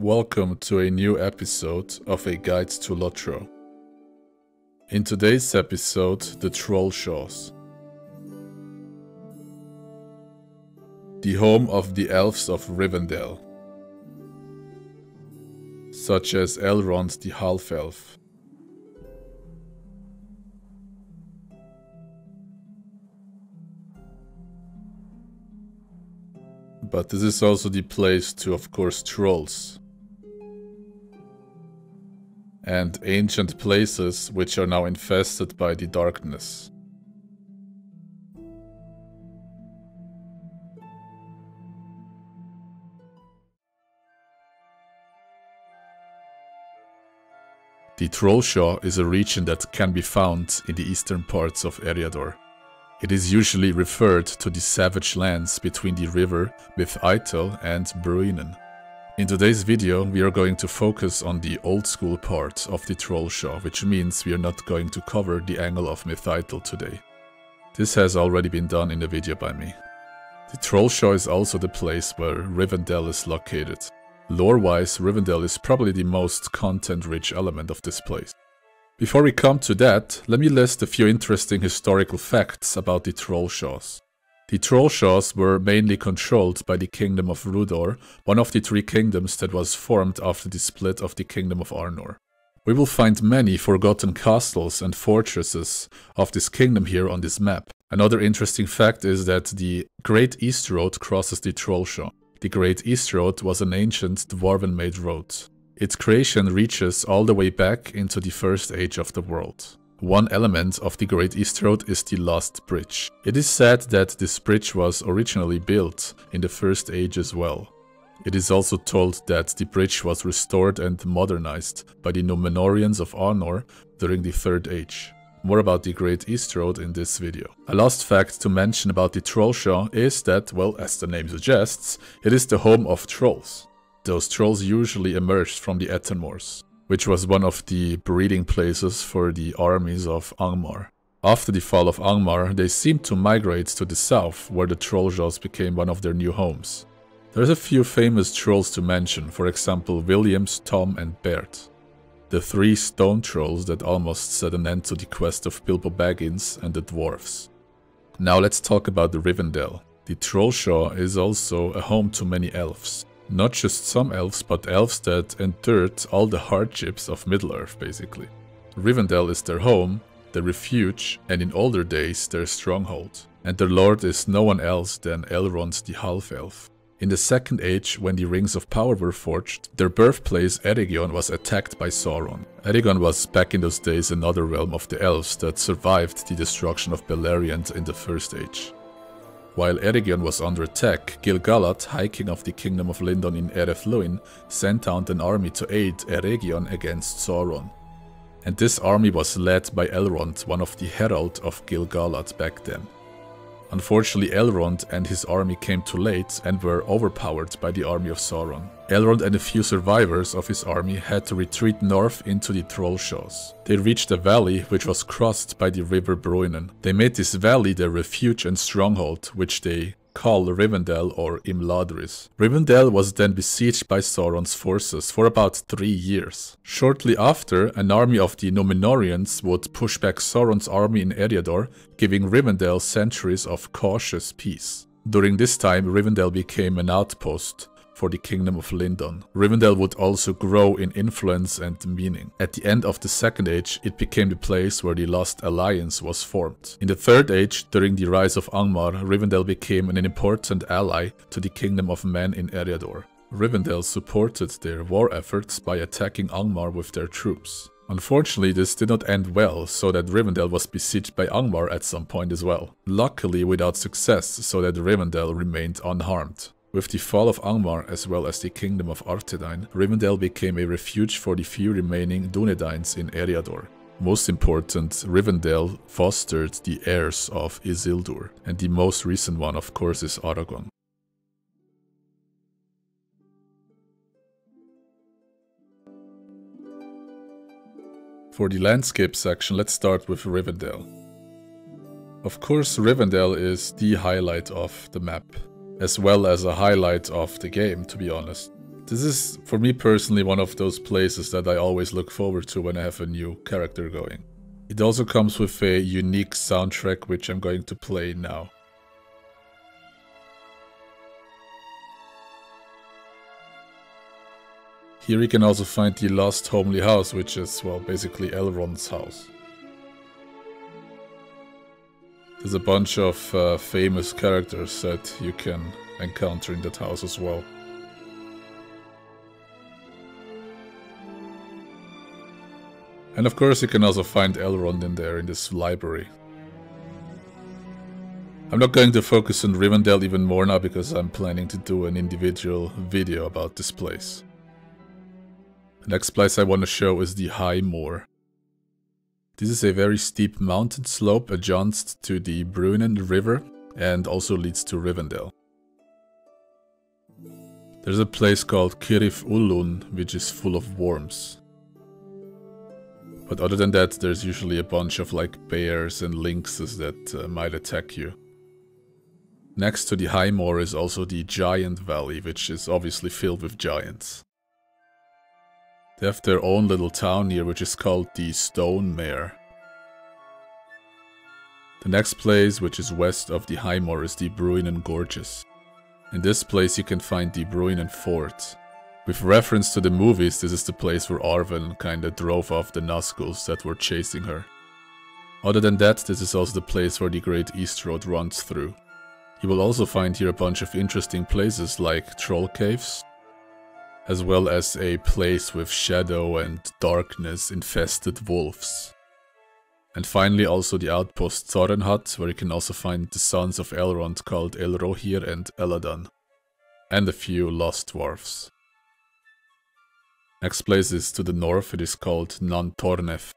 Welcome to a new episode of A Guide to Lotro. In today's episode, the Trollshaws. The home of the elves of Rivendell, such as Elrond the Half-Elf, but this is also the place to, of course, trolls, and ancient places which are now infested by the darkness. The Trollshaw is a region that can be found in the eastern parts of Eriador. It is usually referred to the savage lands between the river with Eitel and Bruinen. In today's video, we are going to focus on the old school part of the Trollshaw, which means we are not going to cover the angle of Myth-Eitel today. This has already been done in a video by me. The Trollshaw is also the place where Rivendell is located. Lore-wise, Rivendell is probably the most content-rich element of this place. Before we come to that, let me list a few interesting historical facts about the Trollshaws. The Trollshaws were mainly controlled by the Kingdom of Rudor, one of the three kingdoms that was formed after the split of the Kingdom of Arnor. We will find many forgotten castles and fortresses of this kingdom here on this map. Another interesting fact is that the Great East Road crosses the Trollshaw. The Great East Road was an ancient dwarven-made road. Its creation reaches all the way back into the First Age of the world. One element of the Great East Road is the Lost Bridge. It is said that this bridge was originally built in the First Age as well. It is also told that the bridge was restored and modernized by the Númenóreans of Arnor during the Third Age. More about the Great East Road in this video. A last fact to mention about the Trollshaw is that, well, as the name suggests, it is the home of trolls. Those trolls usually emerged from the Ettenmoors, which was one of the breeding places for the armies of Angmar. After the fall of Angmar, they seemed to migrate to the south, where the Trollshaws became one of their new homes. There's a few famous trolls to mention, for example Williams, Tom and Bert. The three stone trolls that almost set an end to the quest of Bilbo Baggins and the dwarves. Now let's talk about the Rivendell. The Trollshaw is also a home to many elves. Not just some elves, but elves that endured all the hardships of Middle-earth, basically. Rivendell is their home, their refuge, and in older days their stronghold. And their lord is no one else than Elrond the Half-Elf. In the Second Age, when the Rings of Power were forged, their birthplace Eregion was attacked by Sauron. Eregion was back in those days another realm of the elves that survived the destruction of Beleriand in the First Age. While Eregion was under attack, Gil-galad, High King of the Kingdom of Lindon in Ereth Luin, sent out an army to aid Eregion against Sauron. And this army was led by Elrond, one of the heralds of Gil-galad back then. Unfortunately, Elrond and his army came too late and were overpowered by the army of Sauron. Elrond and a few survivors of his army had to retreat north into the Trollshaws. They reached a valley which was crossed by the river Bruinen. They made this valley their refuge and stronghold, which they call Rivendell or Imladris. Rivendell was then besieged by Sauron's forces for about 3 years. Shortly after, an army of the Númenóreans would push back Sauron's army in Eriador, giving Rivendell centuries of cautious peace. During this time, Rivendell became an outpost for the Kingdom of Lindon. Rivendell would also grow in influence and meaning. At the end of the Second Age, it became the place where the Lost Alliance was formed. In the Third Age, during the rise of Angmar, Rivendell became an important ally to the Kingdom of Men in Eriador. Rivendell supported their war efforts by attacking Angmar with their troops. Unfortunately, this did not end well, so that Rivendell was besieged by Angmar at some point as well. Luckily without success, so that Rivendell remained unharmed. With the fall of Angmar as well as the Kingdom of Arthedain, Rivendell became a refuge for the few remaining Dúnedains in Eriador. Most important, Rivendell fostered the heirs of Isildur, and the most recent one of course is Aragorn. For the landscape section, let's start with Rivendell. Of course, Rivendell is the highlight of the map, as well as a highlight of the game, to be honest. This is, for me personally, one of those places that I always look forward to when I have a new character going. It also comes with a unique soundtrack, which I'm going to play now. Here you can also find the Lost Homely House, which is, well, basically Elrond's house. There's a bunch of famous characters that you can encounter in that house as well. And of course you can also find Elrond in there in this library. I'm not going to focus on Rivendell even more now because I'm planning to do an individual video about this place. The next place I want to show is the High Moor. This is a very steep mountain slope adjacent to the Bruinen River and also leads to Rivendell. There's a place called Cirith Uluinn, which is full of worms. But other than that, there's usually a bunch of like bears and lynxes that might attack you. Next to the High Moor is also the Giant Valley, which is obviously filled with giants. They have their own little town here, which is called the Stone Mare. The next place, which is west of the High Moor, is the Bruinen Gorges. In this place you can find the Bruinen Fort. With reference to the movies, this is the place where Arwen kinda drove off the Nazguls that were chasing her. Other than that, this is also the place where the Great East Road runs through. You will also find here a bunch of interesting places like troll caves, as well as a place with shadow and darkness infested wolves. And finally also the outpost Thorenhut, where you can also find the sons of Elrond called Elrohir and Eladan, and a few lost dwarfs. Next place is to the north, it is called Nan Tornef.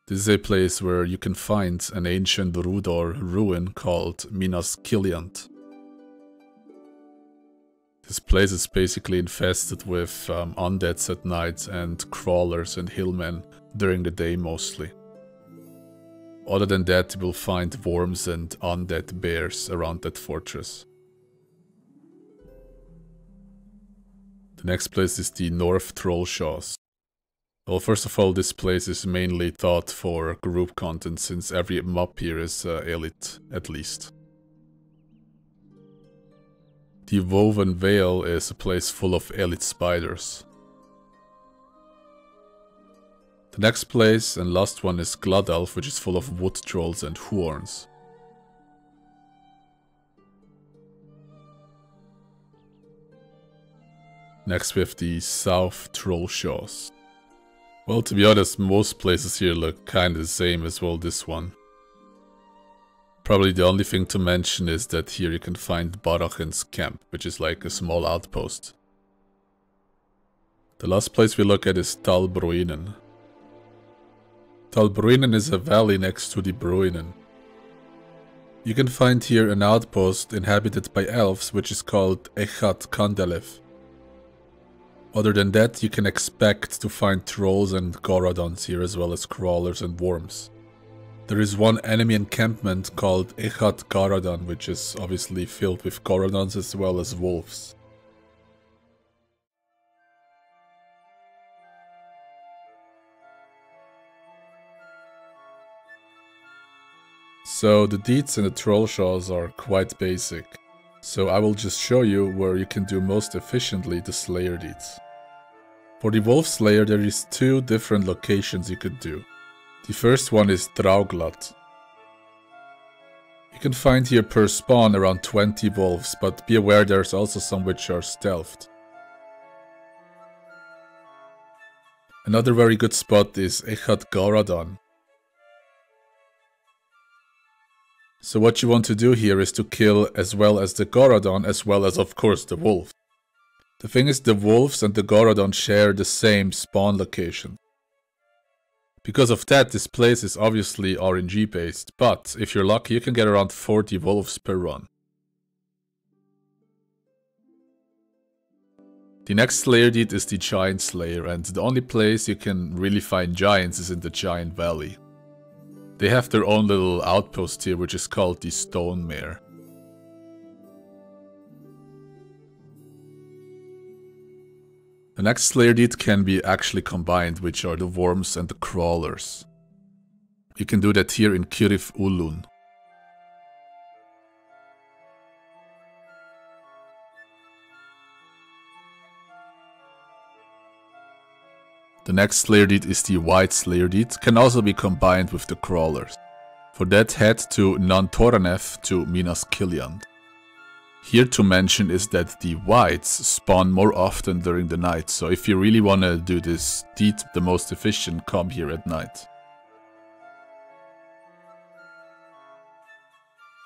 This is a place where you can find an ancient Rudor ruin called Minas Kiliant. This place is basically infested with undeads at night and crawlers and hillmen during the day mostly. Other than that, you will find worms and undead bears around that fortress. The next place is the North Trollshaws. Well, first of all, this place is mainly thought for group content since every mob here is elite, at least. The Woven Vale is a place full of elite spiders. The next place and last one is Gladalf, which is full of wood trolls and huorns. Next we have the South Trollshaws. Well, to be honest, most places here look kinda the same as well this one. Probably the only thing to mention is that here you can find Barachen's camp, which is like a small outpost. The last place we look at is Talbruinen. Talbruinen is a valley next to the Bruinen. You can find here an outpost inhabited by elves, which is called Echat Kandalef. Other than that, you can expect to find trolls and Gorodons here, as well as crawlers and worms. There is one enemy encampment called Echat Garadon, which is obviously filled with Gorodons as well as wolves. So the deeds in the Trollshaws are quite basic, so I will just show you where you can do most efficiently the Slayer deeds. For the Wolf Slayer there is two different locations you could do. The first one is Drauglat. You can find here per spawn around 20 wolves, but be aware there's also some which are stealthed. Another very good spot is Echat Garadon. So what you want to do here is to kill as well as the Gorodon, as well as of course the wolf. The thing is, the wolves and the Gorodon share the same spawn location. Because of that, this place is obviously RNG based, but if you're lucky you can get around 40 wolves per run. The next Slayer deed is the Giant Slayer, and the only place you can really find giants is in the Giant Valley. They have their own little outpost here, which is called the Stone Mare. The next Slayer deed can be actually combined, which are the worms and the crawlers. You can do that here in Kirith Ulun. The next Slayer deed is the White Slayer deed, can also be combined with the crawlers. For that, head to Nantoraneth to Minas Kiliand. Here to mention is that the whites spawn more often during the night, so if you really want to do this deed the most efficient, come here at night.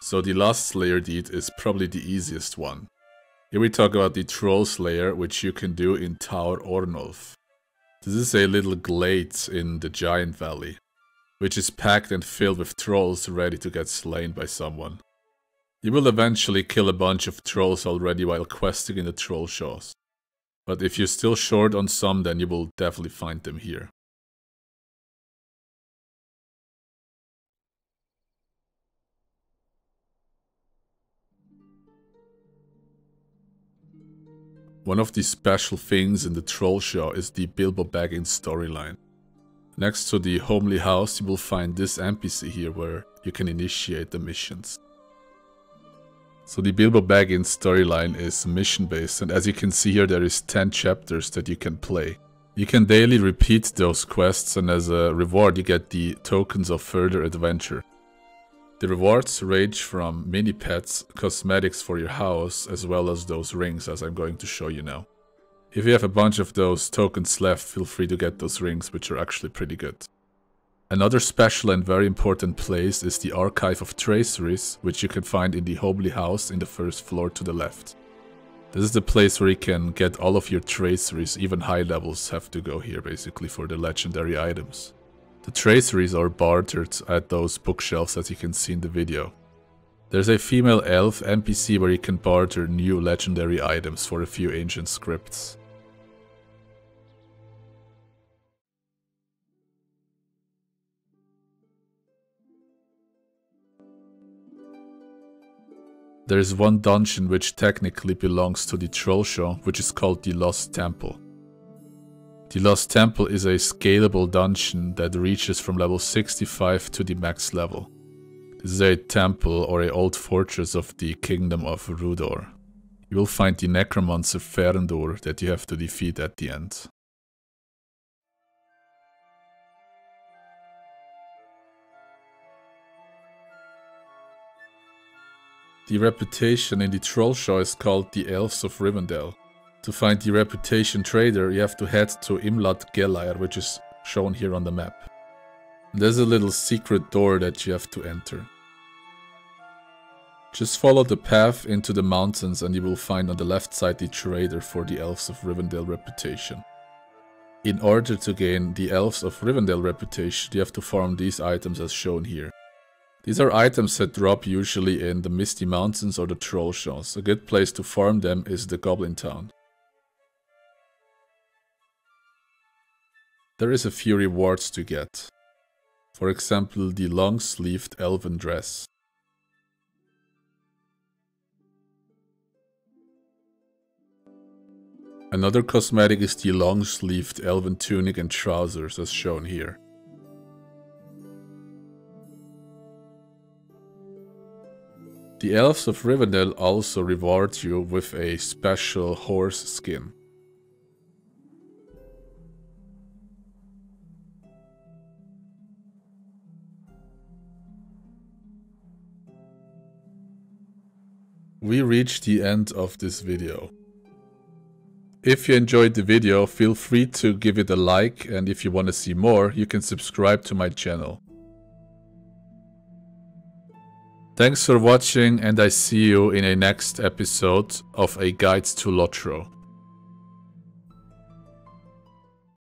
So the last Slayer deed is probably the easiest one. Here we talk about the Troll Slayer, which you can do in Tower Ornolf. This is a little glade in the Giant Valley, which is packed and filled with trolls ready to get slain by someone. You will eventually kill a bunch of trolls already while questing in the Trollshaws. But if you're still short on some, then you will definitely find them here. One of the special things in the Trollshaw is the Bilbo Baggins storyline. Next to the homely house, you will find this NPC here where you can initiate the missions. So the Bilbo Baggins storyline is mission based, and as you can see here, there is 10 chapters that you can play. You can daily repeat those quests, and as a reward you get the tokens of further adventure. The rewards range from mini pets, cosmetics for your house, as well as those rings, as I'm going to show you now. If you have a bunch of those tokens left, feel free to get those rings, which are actually pretty good. Another special and very important place is the Archive of Traceries, which you can find in the homely house in the first floor to the left. This is the place where you can get all of your traceries, even high levels have to go here basically for the legendary items. The traceries are bartered at those bookshelves as you can see in the video. There's a female elf NPC where you can barter new legendary items for a few ancient scripts. There is one dungeon which technically belongs to the Trollshaw, which is called the Lost Temple. The Lost Temple is a scalable dungeon that reaches from level 65 to the max level. This is a temple or an old fortress of the Kingdom of Rudor. You will find the necromancer Ferendur that you have to defeat at the end. The reputation in the Trollshaw is called the Elves of Rivendell. To find the reputation trader, you have to head to Imlad Gelair, which is shown here on the map. There's a little secret door that you have to enter. Just follow the path into the mountains and you will find on the left side the trader for the Elves of Rivendell reputation. In order to gain the Elves of Rivendell reputation, you have to farm these items as shown here. These are items that drop usually in the Misty Mountains or the Trollshaws. A good place to farm them is the Goblin Town. There is a few rewards to get. For example, the long-sleeved elven dress. Another cosmetic is the long-sleeved elven tunic and trousers as shown here. The Elves of Rivendell also reward you with a special horse skin. We reached the end of this video. If you enjoyed the video, feel free to give it a like, and if you want to see more, you can subscribe to my channel. Thanks for watching, and I see you in a next episode of A Guide to Lotro.